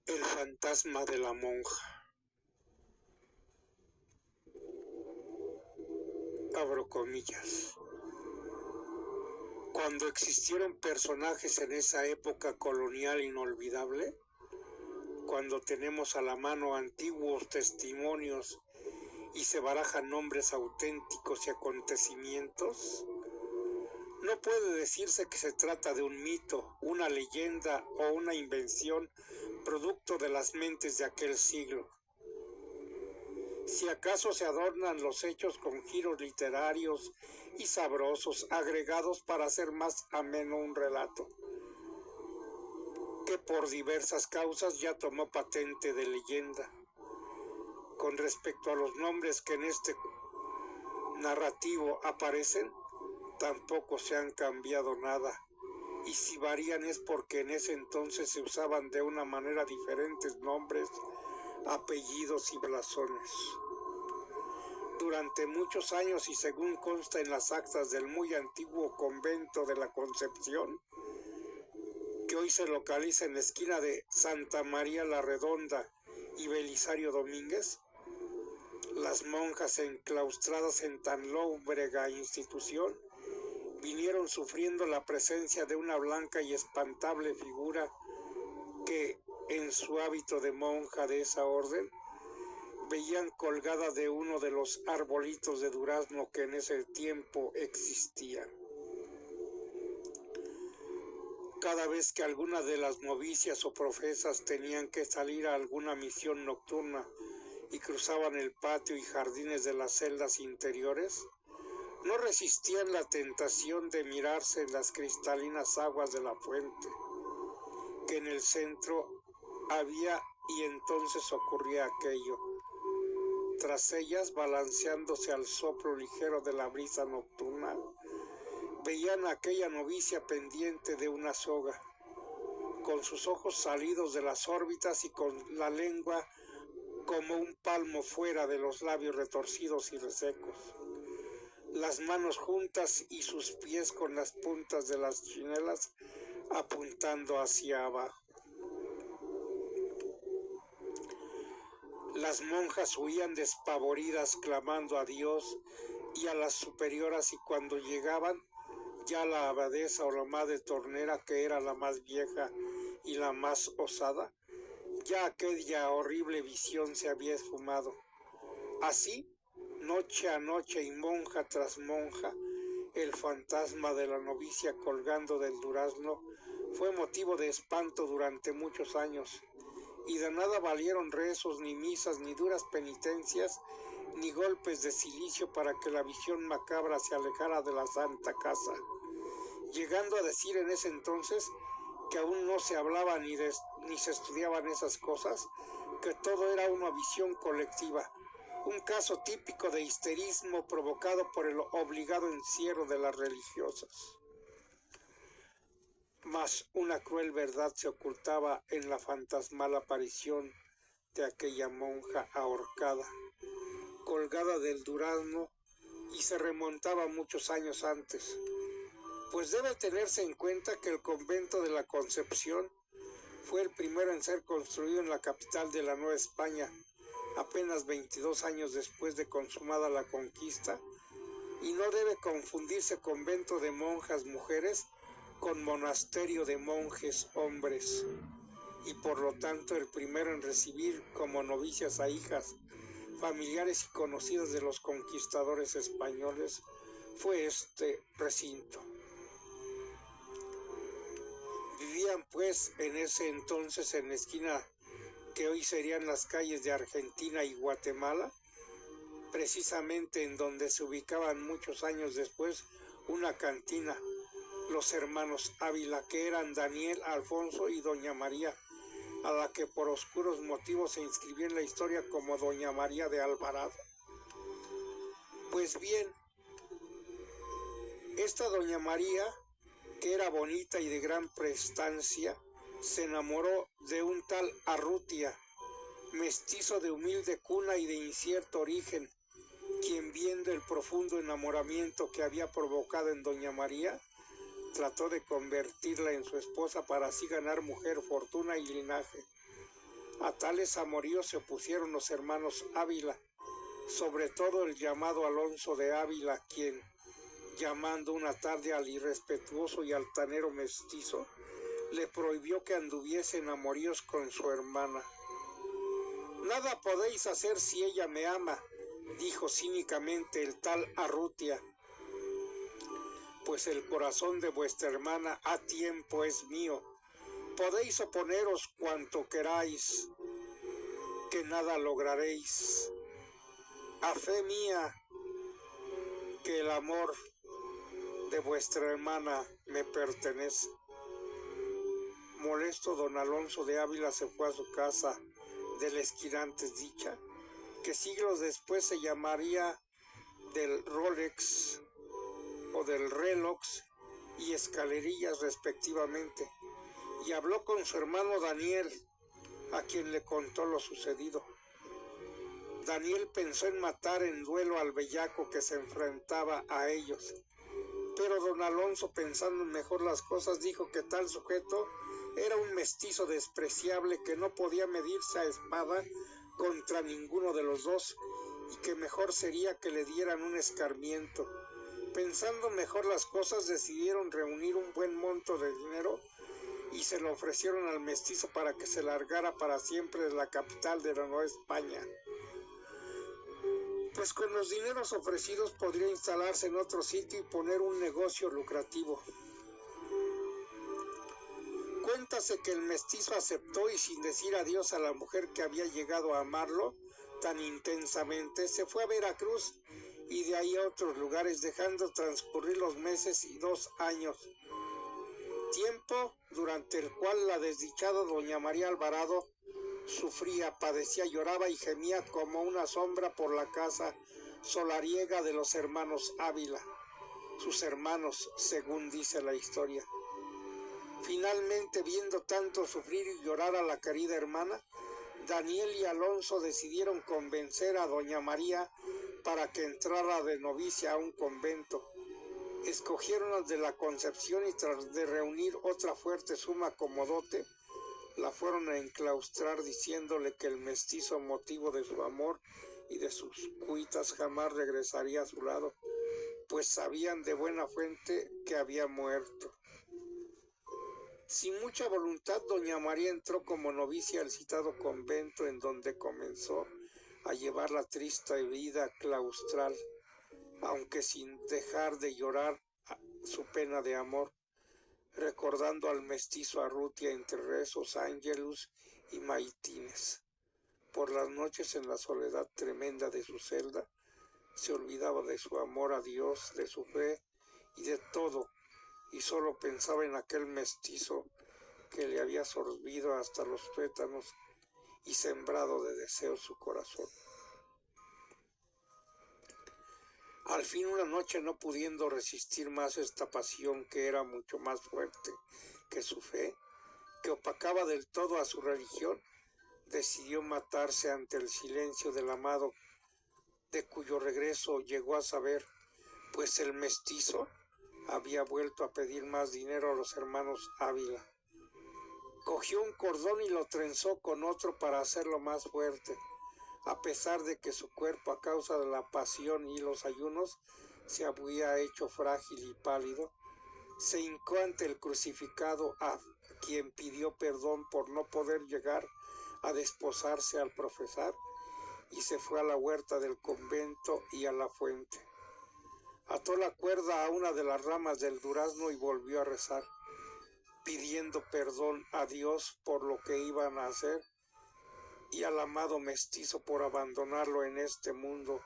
El fantasma de la monja. Abro comillas. Cuando existieron personajes en esa época colonial inolvidable, cuando tenemos a la mano antiguos testimonios y se barajan nombres auténticos y acontecimientos, no puede decirse que se trata de un mito, una leyenda o una invención producto de las mentes de aquel siglo. Si acaso se adornan los hechos con giros literarios y sabrosos agregados para hacer más ameno un relato, que por diversas causas ya tomó patente de leyenda. Con respecto a los nombres que en este narrativo aparecen, tampoco se han cambiado nada, y si varían es porque en ese entonces se usaban de una manera diferentes nombres, apellidos y blasones. Durante muchos años, y según consta en las actas del muy antiguo convento de la Concepción, que hoy se localiza en la esquina de Santa María la Redonda y Belisario Domínguez, las monjas enclaustradas en tan lóbrega institución vinieron sufriendo la presencia de una blanca y espantable figura que, en su hábito de monja de esa orden, veían colgada de uno de los arbolitos de durazno que en ese tiempo existían. Cada vez que alguna de las novicias o profesas tenían que salir a alguna misión nocturna y cruzaban el patio y jardines de las celdas interiores, no resistían la tentación de mirarse en las cristalinas aguas de la fuente, que en el centro había, y entonces ocurría aquello. Tras ellas, balanceándose al soplo ligero de la brisa nocturna, veían a aquella novicia pendiente de una soga, con sus ojos salidos de las órbitas y con la lengua como un palmo fuera de los labios retorcidos y resecos, las manos juntas y sus pies con las puntas de las chinelas apuntando hacia abajo. Las monjas huían despavoridas clamando a Dios y a las superioras, y cuando llegaban ya la abadesa o la madre tornera, que era la más vieja y la más osada, ya aquella horrible visión se había esfumado. Así, noche a noche y monja tras monja, el fantasma de la novicia colgando del durazno fue motivo de espanto durante muchos años, y de nada valieron rezos, ni misas, ni duras penitencias, ni golpes de cilicio para que la visión macabra se alejara de la santa casa, llegando a decir en ese entonces que aún no se hablaba ni se estudiaban esas cosas, que todo era una visión colectiva, un caso típico de histerismo provocado por el obligado encierro de las religiosas. Mas una cruel verdad se ocultaba en la fantasmal aparición de aquella monja ahorcada, colgada del durazno, y se remontaba muchos años antes, pues debe tenerse en cuenta que el convento de la Concepción fue el primero en ser construido en la capital de la Nueva España, apenas 22 años después de consumada la conquista, y no debe confundirse convento de monjas mujeres con monasterio de monjes hombres, y por lo tanto el primero en recibir como novicias a hijas, familiares y conocidas de los conquistadores españoles fue este recinto. Vivían pues en ese entonces en la esquina que hoy serían las calles de Argentina y Guatemala, precisamente en donde se ubicaban muchos años después una cantina, los hermanos Ávila, que eran Daniel, Alfonso y Doña María, a la que por oscuros motivos se inscribió en la historia como Doña María de Alvarado. Pues bien, esta Doña María, que era bonita y de gran prestancia, se enamoró de un tal Arrutia, mestizo de humilde cuna y de incierto origen, quien, viendo el profundo enamoramiento que había provocado en Doña María, trató de convertirla en su esposa para así ganar mujer, fortuna y linaje. A tales amoríos se opusieron los hermanos Ávila, sobre todo el llamado Alonso de Ávila, quien, llamando una tarde al irrespetuoso y altanero mestizo, le prohibió que anduviese en amoríos con su hermana. «Nada podéis hacer si ella me ama», dijo cínicamente el tal Arrutia, «pues el corazón de vuestra hermana a tiempo es mío. Podéis oponeros cuanto queráis, que nada lograréis. A fe mía, que el amor de vuestra hermana me pertenece». Molesto, don Alonso de Ávila se fue a su casa de la esquina antes dicha, que siglos después se llamaría del Rolex o del Relox y Escalerillas respectivamente, y habló con su hermano Daniel, a quien le contó lo sucedido. Daniel pensó en matar en duelo al bellaco que se enfrentaba a ellos, pero don Alonso, pensando mejor las cosas, dijo que tal sujeto era un mestizo despreciable que no podía medirse a espada contra ninguno de los dos y que mejor sería que le dieran un escarmiento. Pensando mejor las cosas, decidieron reunir un buen monto de dinero y se lo ofrecieron al mestizo para que se largara para siempre de la capital de la Nueva España, pues con los dineros ofrecidos podría instalarse en otro sitio y poner un negocio lucrativo. Cuéntase que el mestizo aceptó y, sin decir adiós a la mujer que había llegado a amarlo tan intensamente, se fue a Veracruz y de ahí a otros lugares, dejando transcurrir los meses y 2 años, tiempo durante el cual la desdichada doña María Alvarado sufría, padecía, lloraba y gemía como una sombra por la casa solariega de los hermanos Ávila, sus hermanos, según dice la historia. Finalmente, viendo tanto sufrir y llorar a la querida hermana, Daniel y Alonso decidieron convencer a doña María para que entrara de novicia a un convento. Escogieron al de la Concepción y, tras de reunir otra fuerte suma como dote, la fueron a enclaustrar, diciéndole que el mestizo, motivo de su amor y de sus cuitas, jamás regresaría a su lado, pues sabían de buena fuente que había muerto. Sin mucha voluntad, doña María entró como novicia al citado convento, en donde comenzó a llevar la triste vida claustral, aunque sin dejar de llorar su pena de amor, recordando al mestizo Arrutia entre rezos, ángelus y maitines. Por las noches, en la soledad tremenda de su celda, se olvidaba de su amor a Dios, de su fe y de todo, y solo pensaba en aquel mestizo que le había sorbido hasta los tuétanos y sembrado de deseos su corazón. Al fin, una noche, no pudiendo resistir más esta pasión, que era mucho más fuerte que su fe, que opacaba del todo a su religión, decidió matarse ante el silencio del amado, de cuyo regreso llegó a saber, pues el mestizo había vuelto a pedir más dinero a los hermanos Ávila. Cogió un cordón y lo trenzó con otro para hacerlo más fuerte. A pesar de que su cuerpo, a causa de la pasión y los ayunos, se había hecho frágil y pálido, se hincó ante el crucificado, a quien pidió perdón por no poder llegar a desposarse al profesar, y se fue a la huerta del convento y a la fuente. Ató la cuerda a una de las ramas del durazno y volvió a rezar, pidiendo perdón a Dios por lo que iban a hacer y al amado mestizo por abandonarlo en este mundo.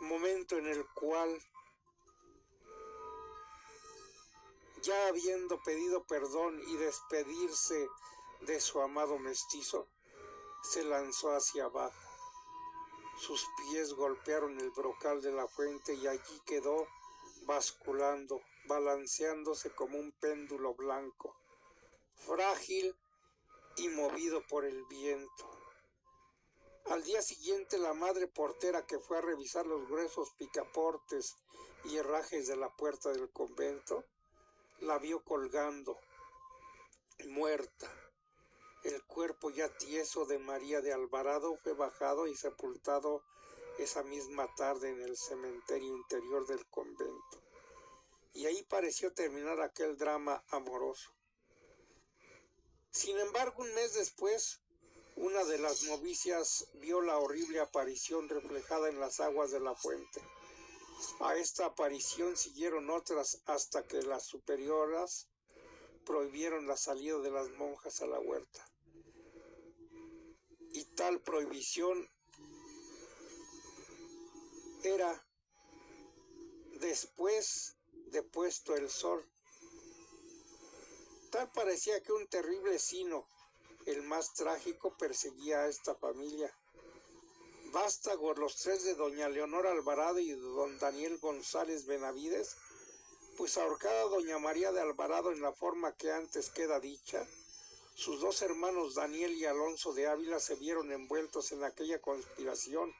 Momento en el cual, ya habiendo pedido perdón y despedirse de su amado mestizo, se lanzó hacia abajo. Sus pies golpearon el brocal de la fuente y allí quedó basculando, balanceándose como un péndulo blanco, frágil y movido por el viento. Al día siguiente, la madre portera, que fue a revisar los gruesos picaportes y herrajes de la puerta del convento, la vio colgando, muerta. El cuerpo ya tieso de María de Alvarado fue bajado y sepultado esa misma tarde en el cementerio interior del convento. Y ahí pareció terminar aquel drama amoroso. Sin embargo, un mes después, una de las novicias vio la horrible aparición reflejada en las aguas de la fuente. A esta aparición siguieron otras hasta que las superioras prohibieron la salida de las monjas a la huerta. Y tal prohibición era después de puesto el sol. Tal parecía que un terrible sino, el más trágico, perseguía a esta familia. Vástagos, los tres de doña Leonor Alvarado y de don Daniel González Benavides, pues ahorcada doña María de Alvarado en la forma que antes queda dicha, sus dos hermanos Daniel y Alonso de Ávila se vieron envueltos en aquella conspiración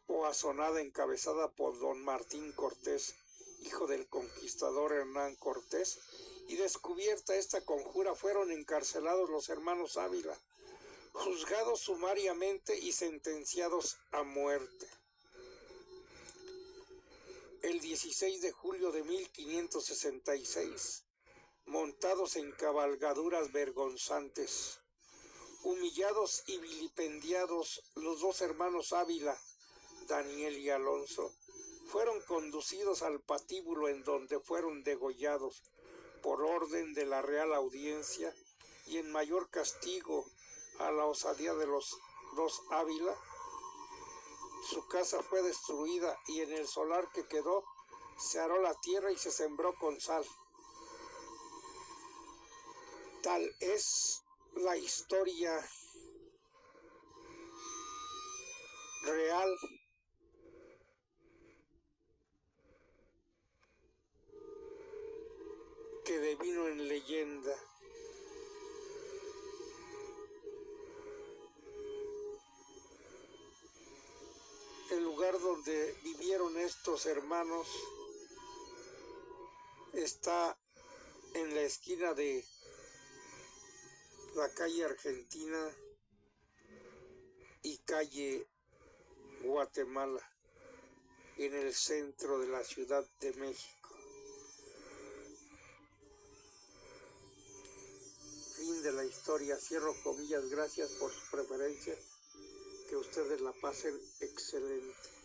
o azonada encabezada por don Martín Cortés, hijo del conquistador Hernán Cortés, y descubierta esta conjura fueron encarcelados los hermanos Ávila, juzgados sumariamente y sentenciados a muerte. El 16 de julio de 1566, montados en cabalgaduras vergonzantes, humillados y vilipendiados, los dos hermanos Ávila, Daniel y Alonso, fueron conducidos al patíbulo en donde fueron degollados por orden de la Real Audiencia, y en mayor castigo a la osadía de los dos Ávila, su casa fue destruida y en el solar que quedó se aró la tierra y se sembró con sal. Tal es la historia real que devino en leyenda. El lugar donde vivieron estos hermanos está en la esquina de la calle Argentina y calle Guatemala, en el centro de la Ciudad de México. Fin de la historia, cierro comillas, gracias por su preferencia, que ustedes la pasen excelente.